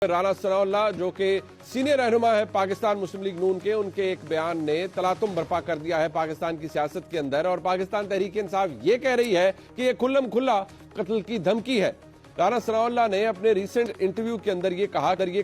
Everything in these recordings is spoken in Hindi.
राना सनाउल्लाह जो कि सीनियर रहनुमा है पाकिस्तान मुस्लिम लीग नून के, उनके एक बयान ने तलातुम बर्पा कर दिया है पाकिस्तान की सियासत के अंदर। और पाकिस्तान तहरीक इंसाफ ये कह रही है कि ये खुल्लम खुल्ला कत्ल की धमकी है। राना सनाउल्लाह ने अपने रिसेंट इंटरव्यू के अंदर ये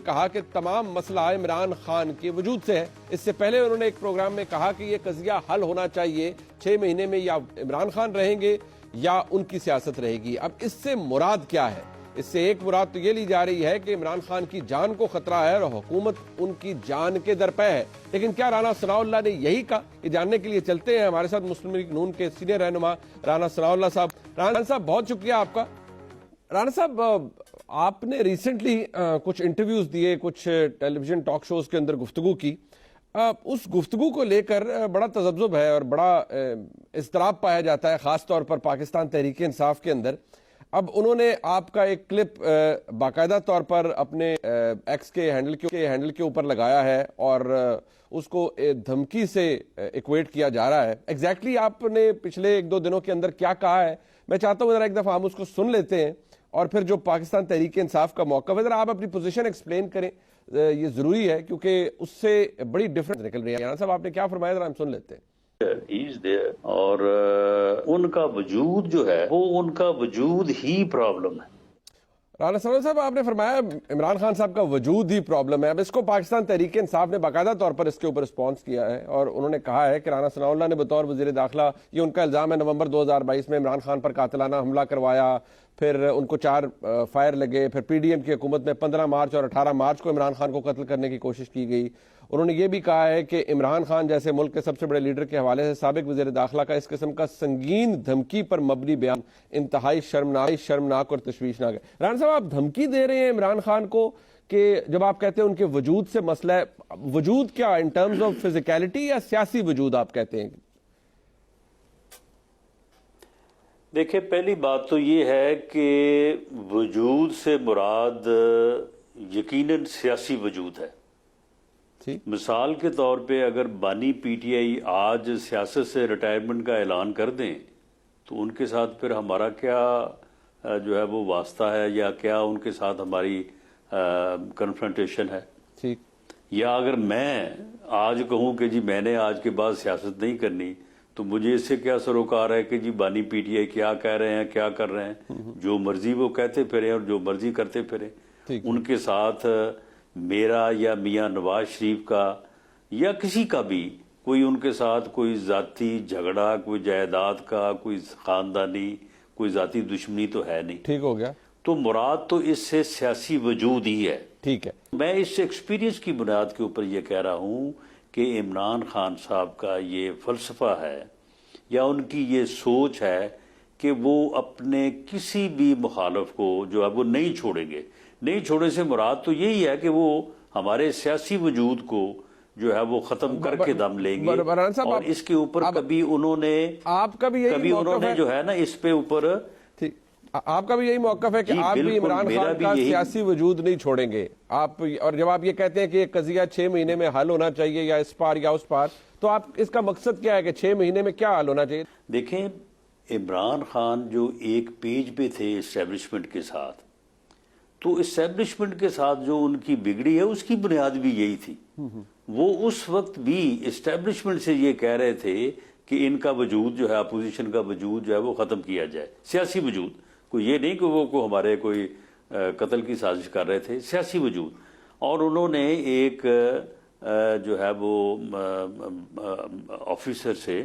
कहा कि तमाम मसला इमरान खान के वजूद से है। इससे पहले उन्होंने एक प्रोग्राम में कहा कि ये कजिया हल होना चाहिए 6 महीने में, या इमरान खान रहेंगे या उनकी सियासत रहेगी। अब इससे मुराद क्या है? इससे एक मुराद तो ये ली जा रही है कि इमरान खान की जान को खतरा है और हुकूमत उनकी जान के दरपे है। लेकिन क्या राना सनाउल्लाह ने यही कहा? ये जानने के लिए चलते हैं हमारे साथ मुस्लिम लीग नून के सीनियर रहनुमा राना सनाउल्लाह साहब। राना साहब बहुत शुक्रिया आपका। राना साहब, आपने रिसेंटली कुछ इंटरव्यूज दिए, कुछ टेलीविजन टॉक शोज के अंदर गुफ्तगू की। उस गुफ्तगू को लेकर बड़ा तजब्जुब है और बड़ा इज़्तिराब पाया जाता है, खास तौर पर पाकिस्तान तहरीक इंसाफ के अंदर। अब उन्होंने आपका एक क्लिप बाकायदा तौर पर अपने एक्स के हैंडल के ऊपर लगाया है और उसको धमकी से इक्वेट किया जा रहा है। एग्जैक्टली आपने पिछले 1-2 दिनों के अंदर क्या कहा है, मैं चाहता हूं जरा एक दफा हम उसको सुन लेते हैं और फिर जो पाकिस्तान तहरीक इंसाफ का मौक़िफ़ है, जरा आप अपनी पोजीशन एक्सप्लेन करें। ये जरूरी है क्योंकि उससे बड़ी डिफरेंस निकल रही है। राना साहब, आपने क्या फरमाया, जरा हम सुन लेते हैं। He's there, और उनका वजूद जो है वो उनका वजूद ही प्रॉब्लम है। राना साहब, आपने फरमाया इमरान खान साहब का वजूद ही प्रॉब्लम है। अब इसको पाकिस्तान तहरीक इंसाफ ने बाकायदा तौर पर इसके ऊपर रिस्पॉन्स किया है और उन्होंने कहा है कि राना सनाउल्लाह ने बतौर वजीर दाखिला, ये उनका इल्जाम है, नवंबर 2022 में इमरान खान पर कातिलाना हमला करवाया, फिर उनको 4 फायर लगे, फिर पीडीएम की हुकूमत में 15 मार्च और 18 मार्च को इमरान खान को कत्ल करने की कोशिश की गई। उन्होंने ये भी कहा है कि इमरान खान जैसे मुल्क के सबसे बड़े लीडर के हवाले से साबिक वज़ीर दाखिला का इस किस्म का संगीन धमकी पर मबनी बयान इंतहाई शर्मनाक और तशवीशनाक है। राना साहब, आप धमकी दे रहे हैं इमरान खान को कि जब आप कहते हैं उनके वजूद से मसला है, वजूद क्या इन टर्म्स ऑफ फिजिकलिटी या सियासी वजूद आप कहते हैं? देखिए, पहली बात तो ये है कि वजूद से मुराद यकीनन सियासी वजूद है। मिसाल के तौर पे अगर बानी पीटीआई आज सियासत से रिटायरमेंट का ऐलान कर दें तो उनके साथ फिर हमारा क्या जो है वो वास्ता है, या क्या उनके साथ हमारी कन्फ्रंटेशन है? ठीक। या अगर मैं आज कहूं कि जी मैंने आज के बाद सियासत नहीं करनी, तो मुझे इससे क्या सरोकार है कि जी बानी पीटीआई क्या कह रहे हैं, क्या कर रहे हैं? जो मर्जी वो कहते फिरे और जो मर्जी करते फिरे। उनके साथ मेरा या मियां नवाज शरीफ का या किसी का भी कोई उनके साथ कोई जाती झगड़ा, कोई जायदाद का, कोई खानदानी, कोई जाती दुश्मनी तो है नहीं। ठीक हो गया। तो मुराद तो इससे सियासी वजूद ही है। ठीक है। मैं इस एक्सपीरियंस की बुनियाद के ऊपर ये कह रहा हूं कि इमरान खान साहब का ये फलसफा है या उनकी ये सोच है कि वो अपने किसी भी मुखालफ को जो है वो नहीं छोड़ेंगे। नहीं छोड़ने से मुराद तो यही है कि वो हमारे सियासी वजूद को जो है वो खत्म करके दम लेंगे। और इसके ऊपर कभी उन्होंने जो है ना इस पे ऊपर, आपका भी यही मौक़िफ़ है कि आप भी इमरान खान का सियासी वजूद नहीं छोड़ेंगे आप? और जब आप ये कहते हैं कि ये कजिया 6 महीने में हल होना चाहिए या इस पार या उस पार, तो आप इसका मकसद क्या है कि 6 महीने में क्या हल होना चाहिए? देखें, इमरान खान जो एक पेज पे थे एस्टेब्लिशमेंट के साथ, तो एस्टेब्लिशमेंट के साथ जो उनकी बिगड़ी है उसकी बुनियाद भी यही थी। वो उस वक्त भी एस्टेब्लिशमेंट से ये कह रहे थे कि इनका वजूद जो है, अपोजिशन का वजूद जो है वो खत्म किया जाए, सियासी वजूद। कोई ये नहीं कि वो को हमारे कोई कत्ल की साजिश कर रहे थे, सियासी वजूद। और उन्होंने एक जो है वो ऑफिसर से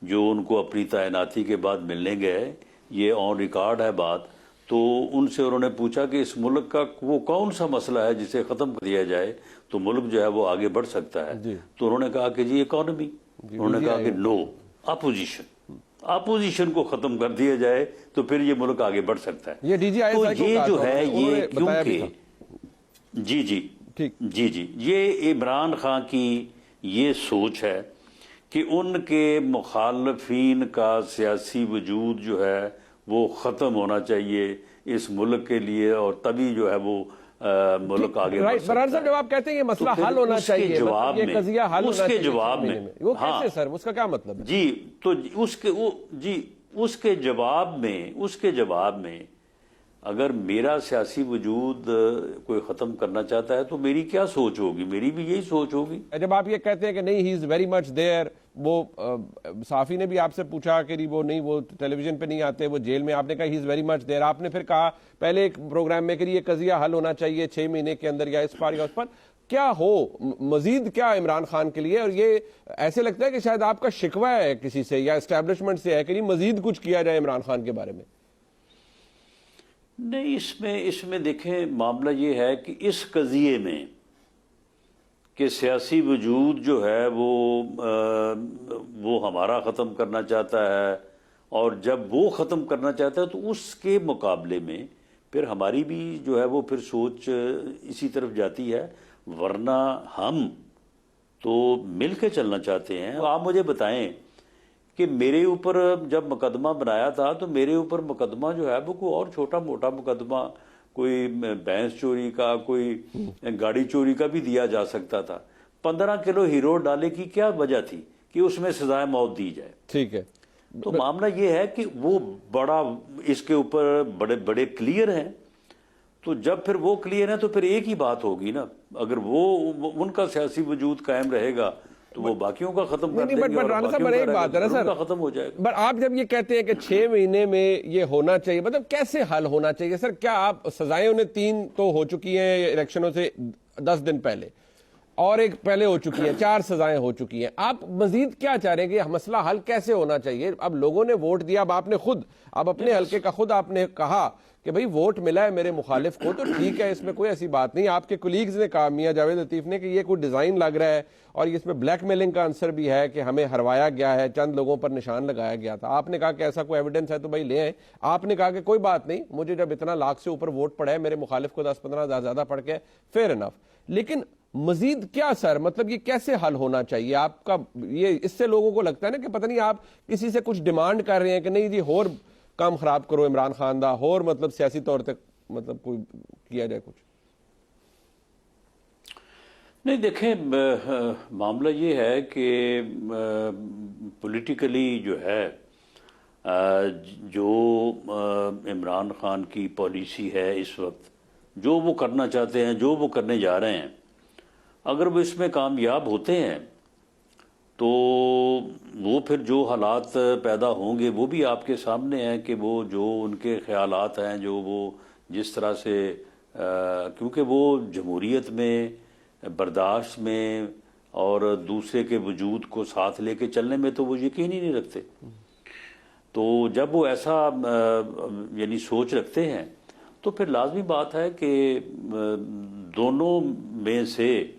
जो उनको अपनी तैनाती के बाद मिलने गए, ये ऑन रिकॉर्ड है बात, तो उनसे उन्होंने पूछा कि इस मुल्क का वो कौन सा मसला है जिसे खत्म कर दिया जाए तो मुल्क जो है वो आगे बढ़ सकता है। तो उन्होंने कहा कि जी इकोनॉमी। उन्होंने कहा कि नो, अपोजिशन को खत्म कर दिया जाए तो फिर ये मुल्क आगे बढ़ सकता है। ये तो ये जो है ये क्योंकि जी ये इमरान खान की ये सोच है कि उनके मुखालफीन का सियासी वजूद जो है वो ख़त्म होना चाहिए इस मुल्क के लिए, और तभी जो है वो मुल्क आगे बढ़ सकता है। जब आप कहते हैं ये मसला हल होना चाहिए, जवाब में उसके जवाब में वो कैसे सर, उसका क्या मतलब है? जी, तो उसके जवाब में अगर मेरा सियासी वजूद कोई ख़त्म करना चाहता है तो मेरी क्या सोच होगी? मेरी भी यही सोच होगी। जब आप ये कहते हैं कि नहीं he is very much there, वो साफी ने भी आपसे पूछा कि वो नहीं, वो टेलीविजन पे नहीं आते, वो जेल में, आपने कहा he is very much there. आपने फिर कहा पहले एक प्रोग्राम में कि ये कजिया हल होना चाहिए 6 महीने के अंदर, या इस पर या उस पर। क्या हो मजीद क्या इमरान खान के लिए? और ये ऐसे लगता है कि शायद आपका शिकवा है किसी से या एस्टेब्लिशमेंट से है कि नहीं मजीद कुछ किया जाए इमरान खान के बारे में। नहीं, इसमें देखें, मामला ये है कि इस कजिए में कि सियासी वजूद जो है वो हमारा ख़त्म करना चाहता है, और जब वो ख़त्म करना चाहता है तो उसके मुकाबले में फिर हमारी भी जो है वो फिर सोच इसी तरफ जाती है। वरना हम तो मिल के चलना चाहते हैं। आप मुझे बताएं कि मेरे ऊपर जब मुकदमा बनाया था तो मेरे ऊपर मुकदमा जो है वो कोई और छोटा मोटा मुकदमा, कोई भैंस चोरी का, कोई गाड़ी चोरी का भी दिया जा सकता था। 15 किलो हीरो डाले की क्या वजह थी कि उसमें सजाए मौत दी जाए? ठीक है, तो मामला ये है कि वो बड़ा इसके ऊपर बड़े बड़े क्लियर हैं। तो जब फिर वो क्लियर है तो फिर एक ही बात होगी ना, अगर वो उनका सियासी वजूद कायम रहेगा तो वो बाकियों का खत्म कर देंगे, बट राणा साहब बड़ी बात है ना सर, खत्म हो जाएगा। बट आप जब ये कहते हैं कि 6 महीने में ये होना चाहिए, मतलब कैसे हल होना चाहिए सर? क्या आप सजाएं, उन्हें 3 तो हो चुकी हैं इलेक्शनों से 10 दिन पहले, और एक पहले हो चुकी है, 4 सजाएं हो चुकी हैं। आप मजीद क्या चाह रहे हैं कि मसला हल कैसे होना चाहिए? अब लोगों ने वोट दिया, अब आपने खुद, अब अपने हल्के का खुद आपने कहा कि भाई वोट मिला है मेरे मुखालिफ को, तो ठीक है, इसमें कोई ऐसी बात नहीं। आपके कोलीग्स ने कहा, मियां जावेद लतीफ ने, कि ये कोई डिजाइन लग रहा है और इसमें ब्लैकमेलिंग का आंसर भी है कि हमें हरवाया गया है, चंद लोगों पर निशान लगाया गया था। आपने कहा कि ऐसा कोई एविडेंस है तो भाई ले आए। आपने कहा कि कोई बात नहीं, मुझे जब इतना लाख से ऊपर वोट पड़ा है, मेरे मुखालिफ को 10-15 हज़ार ज्यादा पड़ के, फेयर इनफ। लेकिन मजीद क्या सर, मतलब ये कैसे हल होना चाहिए आपका? ये इससे लोगों को लगता है ना कि पता नहीं आप किसी से कुछ डिमांड कर रहे हैं कि नहीं जी होर काम खराब करो इमरान खान दा, होर मतलब सियासी तौर तक मतलब कोई किया जाए कुछ। नहीं, देखें, मामला ये है कि पॉलिटिकली जो है जो इमरान खान की पॉलिसी है इस वक्त, जो वो करना चाहते हैं, जो वो करने जा रहे हैं, अगर वो इसमें कामयाब होते हैं तो वो फिर जो हालात पैदा होंगे वो भी आपके सामने हैं कि वो जो उनके ख्यालात हैं, जो वो जिस तरह से क्योंकि वो जमहूरियत में, बर्दाश्त में और दूसरे के वजूद को साथ लेके चलने में तो वो यकीन ही नहीं रखते। तो जब वो ऐसा यानी सोच रखते हैं तो फिर लाजमी बात है कि दोनों में से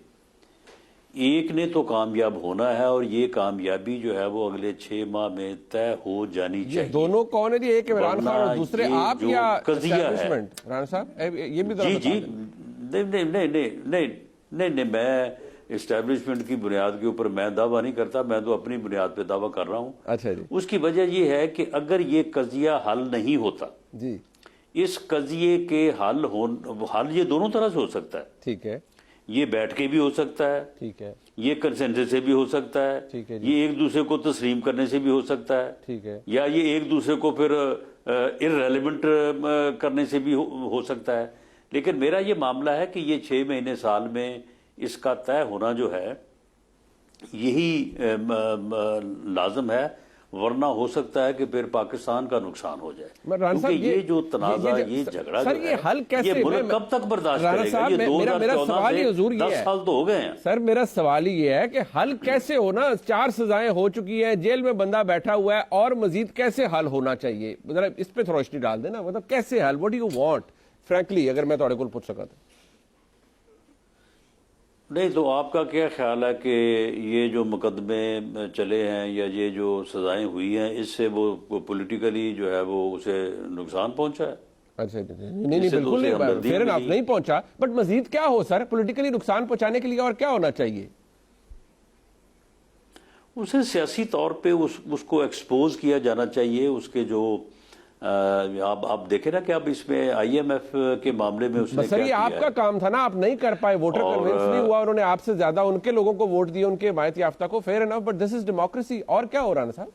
एक ने तो कामयाब होना है, और ये कामयाबी जो है वो अगले 6 माह में तय हो जानी चाहिए। दोनों कौन है जी? एक इमरान खान और दूसरे आप या एस्टैब्लिशमेंट? राणा साहब ये भी जी नहीं, मैं एस्टैब्लिशमेंट की बुनियाद के ऊपर मैं दावा नहीं करता, मैं तो अपनी बुनियाद पे दावा कर रहा हूँ। अच्छा जी। उसकी वजह ये है कि अगर ये कजिया हल नहीं होता जी, इस कजिए के हल ये दोनों तरह से हो सकता है। ठीक है, ये बैठ के भी हो सकता है, ठीक है, ये कंसेंसस से भी हो सकता है, ठीक है, ये एक दूसरे को तस्लीम करने से भी हो सकता है, ठीक है, या ये एक दूसरे को फिर इररेलेवेंट करने से भी हो सकता है। लेकिन मेरा ये मामला है कि ये 6 महीने साल में इसका तय होना जो है यही लाजम है, वरना हो सकता है कि फिर पाकिस्तान का नुकसान हो जाए। क्योंकि ये जो तनाजा, ये झगड़ा सर, ये हल कैसे, ये मुल्क कब तक बर्दाश्त करेगा? ये 2014 से 10 साल तो हो गए हैं। सर मेरा सवाल ये है कि हल कैसे होना? 4 सजाएं हो चुकी है, जेल में बंदा बैठा हुआ है, और मजीद कैसे हल होना चाहिए? मतलब इस पे रोशनी डाल देना, मतलब कैसे हल? What do you want frankly, अगर मैं थोड़े को पूछ सका तो। नहीं, तो आपका क्या ख्याल है कि ये जो मुकदमे चले हैं या ये जो सजाएं हुई हैं, इससे वो पॉलिटिकली जो है वो उसे नुकसान पहुंचा है? अच्छा, नहीं बिल्कुल नहीं, फेयर इनफ नहीं पहुंचा, बट मजीद क्या हो सर पॉलिटिकली नुकसान पहुंचाने के लिए? और क्या होना चाहिए? उसे सियासी तौर पे उसको एक्सपोज किया जाना चाहिए। उसके जो आप देखें ना कि अब इसमें IMF के मामले में उसने सर, ये आपका काम था ना, आप नहीं कर पाए, वोटर कन्विंस नहीं हुआ, उन्होंने आपसे ज्यादा उनके लोगों को वोट दिए, उनके हिमायत याफ्ता को, fair enough, but this is democracy. और क्या हो रहा है ना साहब?